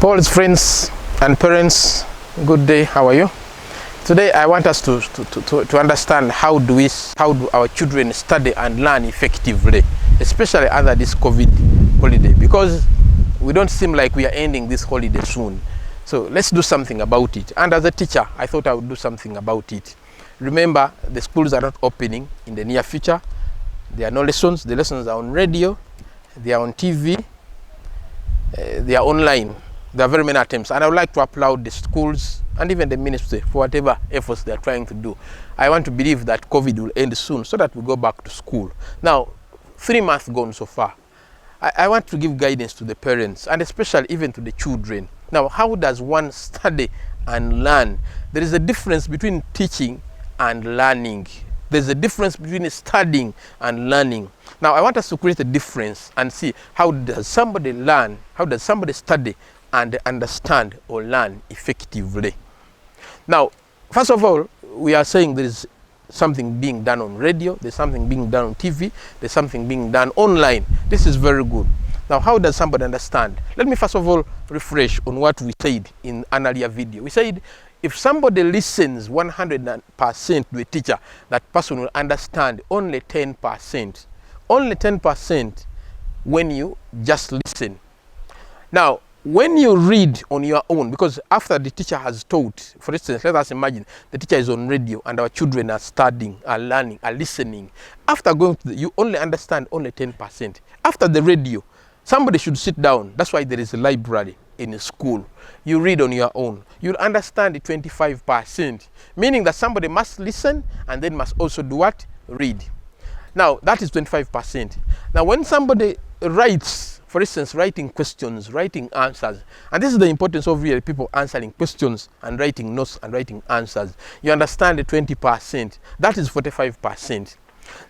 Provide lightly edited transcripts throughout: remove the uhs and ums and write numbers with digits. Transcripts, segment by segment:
Paul's friends and parents, good day, how are you? Today I want us to understand how do our children study and learn effectively, especially under this COVID holiday, because we don't seem like we are ending this holiday soon. So let's do something about it. And as a teacher, I thought I would do something about it. Remember, the schools are not opening in the near future. There are no lessons. The lessons are on radio, they are on TV, they are online. There are very many attempts, and I would like to applaud the schools and even the ministry for whatever efforts they are trying to do. I want to believe that COVID will end soon so that we go back to school. Now, 3 months gone so far. I want to give guidance to the parents and especially even to the children. Now, how does one study and learn? There is a difference between teaching and learning. There's a difference between studying and learning. Now, I want us to create a difference and see how does somebody learn, how does somebody study and understand or learn effectively. Now, first of all, we are saying there is something being done on radio, there's something being done on TV, there's something being done online. This is very good. Now, how does somebody understand? Let me first of all refresh on what we said in an earlier video. We said if somebody listens 100% to a teacher, that person will understand only 10%. Only 10% when you just listen. Now, when you read on your own, because after the teacher has taught, for instance, let us imagine the teacher is on radio and our children are studying, are learning, are listening. After going to you only understand only 10%. After the radio, somebody should sit down. That's why there is a library in a school. You read on your own. You'll understand the 25%, meaning that somebody must listen and then must also do what? Read. Now, that is 25%. Now, when somebody writes, for instance, writing questions, writing answers, and this is the importance of really people answering questions and writing notes and writing answers. You understand the 20%. That is 45%.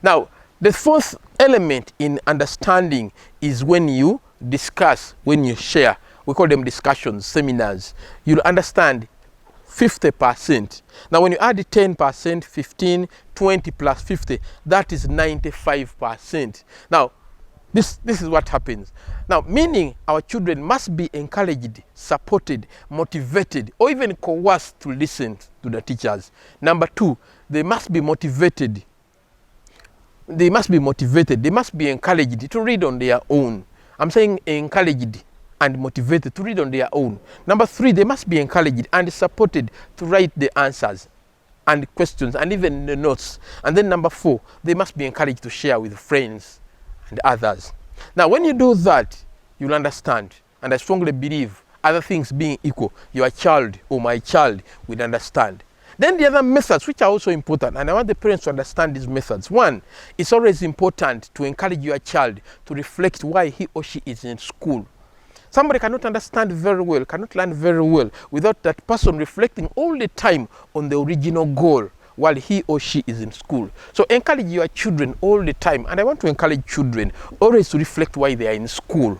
Now, the fourth element in understanding is when you discuss, when you share. We call them discussions, seminars. You'll understand 50%. Now, when you add the 10%, 15, 20 plus 50, that is 95%. Now, this is what happens. Now, meaning our children must be encouraged, supported, motivated, or even coerced to listen to the teachers. Number two, they must be motivated. They must be motivated. They must be encouraged to read on their own. I'm saying encouraged and motivated to read on their own. Number three, they must be encouraged and supported to write the answers and questions and even the notes. And then number four, they must be encouraged to share with friends and others. Now, when you do that, you'll understand, and I strongly believe, other things being equal, your child or my child will understand. Then the other methods, which are also important, and I want the parents to understand these methods. One, it's always important to encourage your child to reflect why he or she is in school. Somebody cannot understand very well, cannot learn very well, without that person reflecting all the time on the original goal while he or she is in school. So encourage your children all the time. And I want to encourage children always to reflect why they are in school.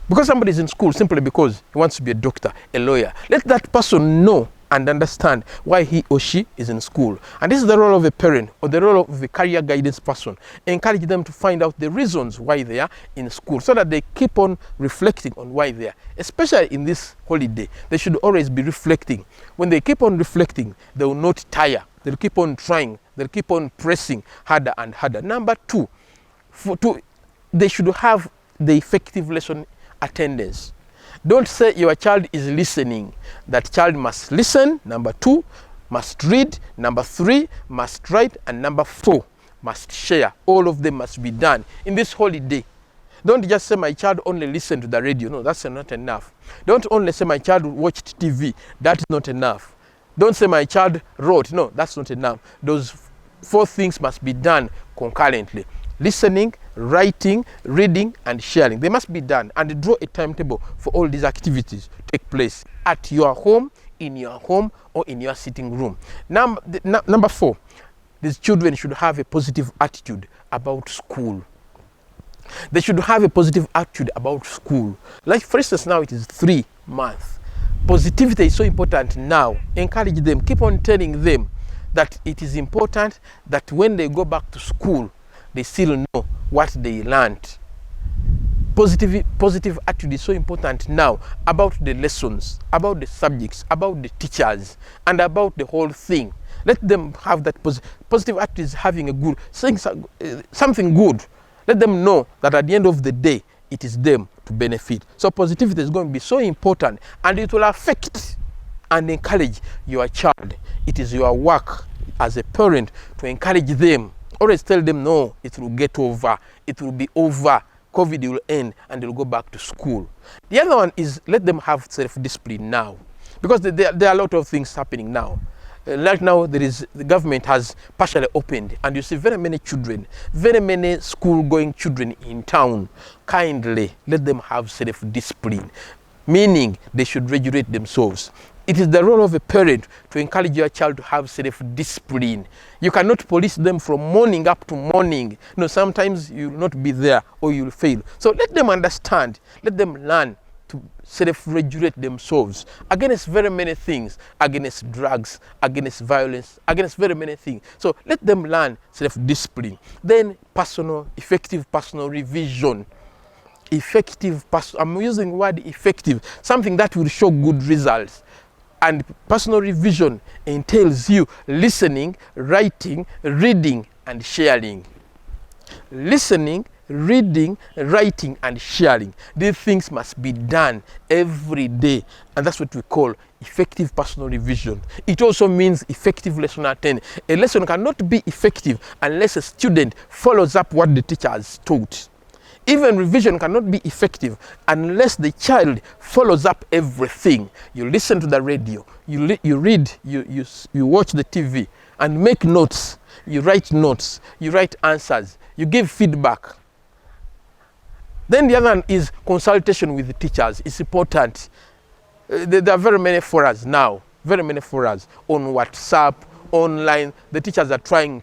Because somebody is in school simply because he wants to be a doctor, a lawyer. Let that person know and understand why he or she is in school. And this is the role of a parent or the role of a career guidance person. Encourage them to find out the reasons why they are in school so that they keep on reflecting on why they are. Especially in this holiday, they should always be reflecting. When they keep on reflecting, they will not tire. They'll keep on trying. They'll keep on pressing harder and harder. Number two, they should have the effective lesson attendance. Don't say your child is listening. That child must listen. Number two, must read. Number three, must write. And number four, must share. All of them must be done in this holiday. Don't just say my child only listened to the radio. No, that's not enough. Don't only say my child watched TV. That is not enough. Don't say my child wrote. No, that's not enough. Those four things must be done concurrently. Listening, writing, reading, and sharing. They must be done, and draw a timetable for all these activities to take place at your home, in your home, or in your sitting room. Number four, these children should have a positive attitude about school. They should have a positive attitude about school. Like, for instance, now it is 3 months. Positivity is so important now. Encourage them. Keep on telling them that it is important that when they go back to school, they still know what they learned. Positive attitude is so important now about the lessons, about the subjects, about the teachers, and about the whole thing. Let them have that positive attitude is having a good, saying something good. Let them know that at the end of the day, it is them to benefit. So positivity is going to be so important, and it will affect and encourage your child. It is your work as a parent to encourage them. Always tell them, no, it will get over. It will be over. COVID will end and they'll go back to school. The other one is let them have self-discipline now, because there are a lot of things happening now. Right now, the government has partially opened, and you see very many children, very many school-going children in town. Kindly let them have self-discipline, meaning they should regulate themselves. It is the role of a parent to encourage your child to have self-discipline. You cannot police them from morning up to morning. No, sometimes you will not be there or you will fail. So let them understand, let them learn to self-regulate themselves against very many things, against drugs, against violence, against very many things. So let them learn self-discipline. Then effective personal revision. I'm using the word effective, something that will show good results. And personal revision entails you listening, writing, reading, and sharing. Listening, reading, writing, and sharing. These things must be done every day. And that's what we call effective personal revision. It also means effective lesson attendance. A lesson cannot be effective unless a student follows up what the teacher has taught. Even revision cannot be effective unless the child follows up everything. You listen to the radio, you read, you watch the TV, and make notes. You write notes, you write answers, you give feedback. Then the other one is consultation with the teachers. It's important. There are very many forums now, very many forums on WhatsApp, online. The teachers are trying,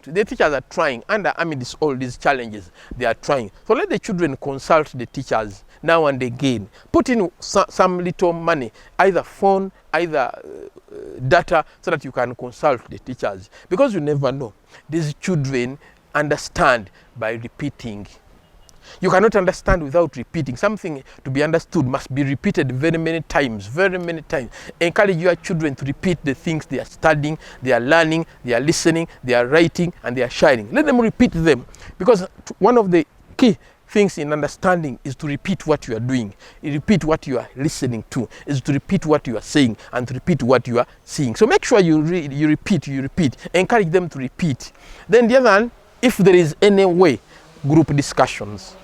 and amidst all these challenges, they are trying. So let the children consult the teachers now and again. Put in some little money, either phone, either data, so that you can consult the teachers. Because you never know. These children understand by repeating. You cannot understand without repeating. Something to be understood must be repeated very many times, very many times. Encourage your children to repeat the things they are studying, they are learning, they are listening, they are writing, and they are sharing. Let them repeat them, because one of the key things in understanding is to repeat what you are doing, repeat what you are listening to, is to repeat what you are saying, and to repeat what you are seeing. So make sure you repeat. Encourage them to repeat. Then the other one, if there is any way, group discussions.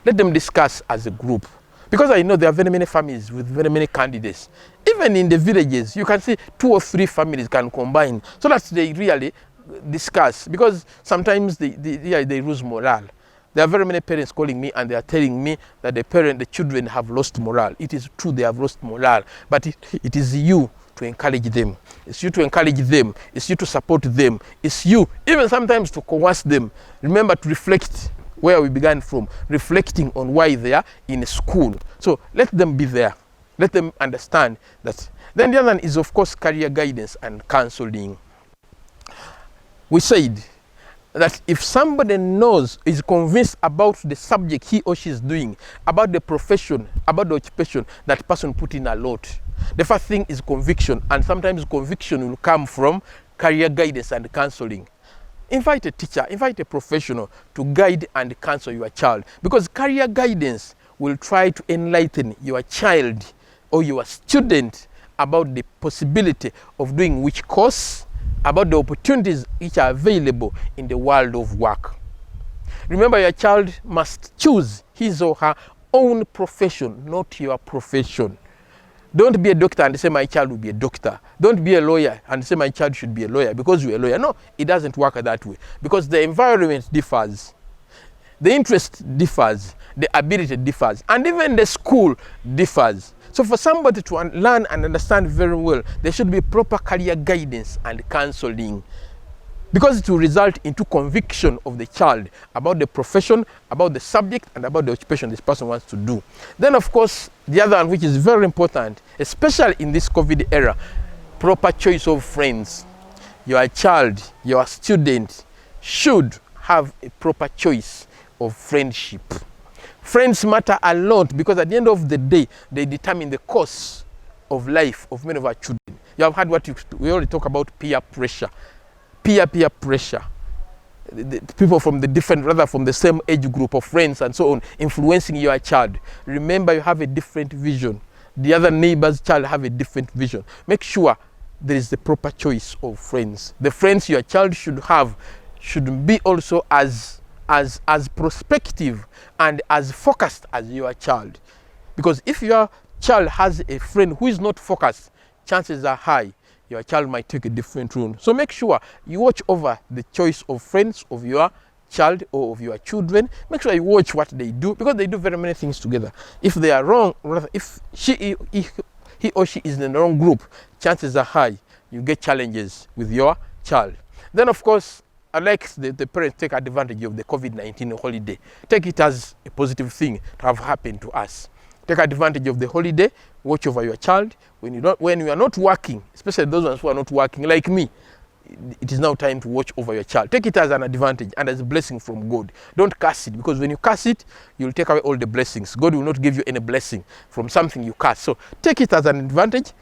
Let them discuss as a group. Because I know there are very many families with very many candidates. Even in the villages, you can see 2 or 3 families can combine so that they really discuss. Because sometimes they lose morale. There are very many parents calling me and they are telling me that the children have lost morale. It is true, they have lost morale. But it is you to encourage them. It's you to encourage them. It's you to support them. It's you, even sometimes, to coerce them. Remember to reflect where we began from, reflecting on why they are in school. So let them be there. Let them understand that. Then the other one is, of course, career guidance and counseling. We said that if somebody is convinced about the subject he or she is doing, about the profession, about the occupation, that person put in a lot. The first thing is conviction, and sometimes conviction will come from career guidance and counseling. Invite a teacher, invite a professional to guide and counsel your child, because career guidance will try to enlighten your child or your student about the possibility of doing which course, about the opportunities which are available in the world of work. Remember, your child must choose his or her own profession, not your profession. Don't be a doctor and say my child will be a doctor. Don't be a lawyer and say my child should be a lawyer because you're a lawyer. No, it doesn't work that way, because the environment differs, the interest differs, the ability differs, and even the school differs. So for somebody to learn and understand very well, there should be proper career guidance and counseling, because it will result into conviction of the child about the profession, about the subject, and about the occupation this person wants to do. Then, of course, the other one, which is very important, especially in this COVID era, proper choice of friends. Your child, your student should have a proper choice of friendship. Friends matter a lot because at the end of the day, they determine the course of life of many of our children. You have heard we already talk about peer pressure. Peer pressure. The people from from the same age group of friends and so on, influencing your child. Remember, you have a different vision. The other neighbor's child have a different vision. Make sure there is the proper choice of friends. The friends your child should have should be also as prospective and as focused as your child. Because if your child has a friend who is not focused, chances are high your child might take a different route. So make sure you watch over the choice of friends of your child or of your children. Make sure you watch what they do, because they do very many things together. If they are wrong, if he or she is in the wrong group, chances are high you get challenges with your child. Then of course, I like the parents take advantage of the COVID-19 holiday. Take it as a positive thing to have happened to us. Take advantage of the holiday, watch over your child. When you are not working, especially those ones who are not working, like me, it is now time to watch over your child. Take it as an advantage and as a blessing from God. Don't curse it, because when you curse it, you'll take away all the blessings. God will not give you any blessing from something you curse. So take it as an advantage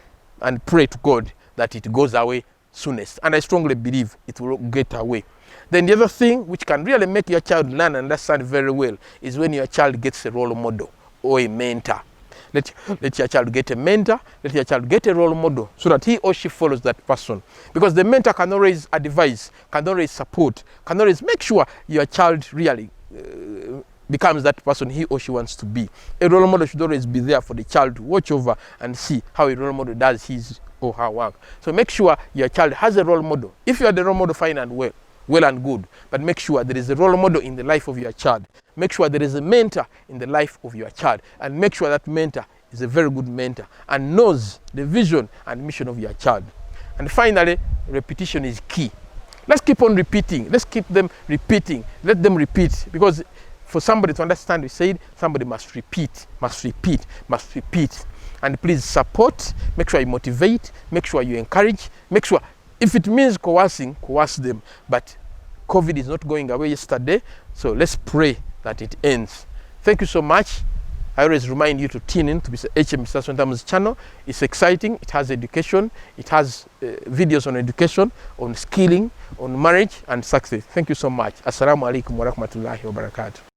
and pray to God that it goes away soonest. And I strongly believe it will get away. Then the other thing which can really make your child learn and understand very well is when your child gets a role model or a mentor. Let your child get a mentor, let your child get a role model so that he or she follows that person. Because the mentor can always advise, can always support, can always make sure your child really becomes that person he or she wants to be. A role model should always be there for the child to watch over and see how a role model does his or her work. So make sure your child has a role model. If you are the role model, fine and well and good, but make sure there is a role model in the life of your child. Make sure there is a mentor in the life of your child, and make sure that mentor is a very good mentor and knows the vision and mission of your child. And finally, repetition is key. Let's keep on repeating. Let's keep them repeating. Let them repeat, because for somebody to understand, we said somebody must repeat, must repeat, must repeat. And please support, make sure you motivate, make sure you encourage, make sure, if it means coercing, coerce them. But COVID is not going away yesterday, so let's pray that it ends. Thank you so much. I always remind you to tune in to HM Bisaso channel. It's exciting, it has education, it has videos on education, on skilling, on marriage and success. Thank you so much. Assalamu alaikum wa rahmatullahi wa barakatuh.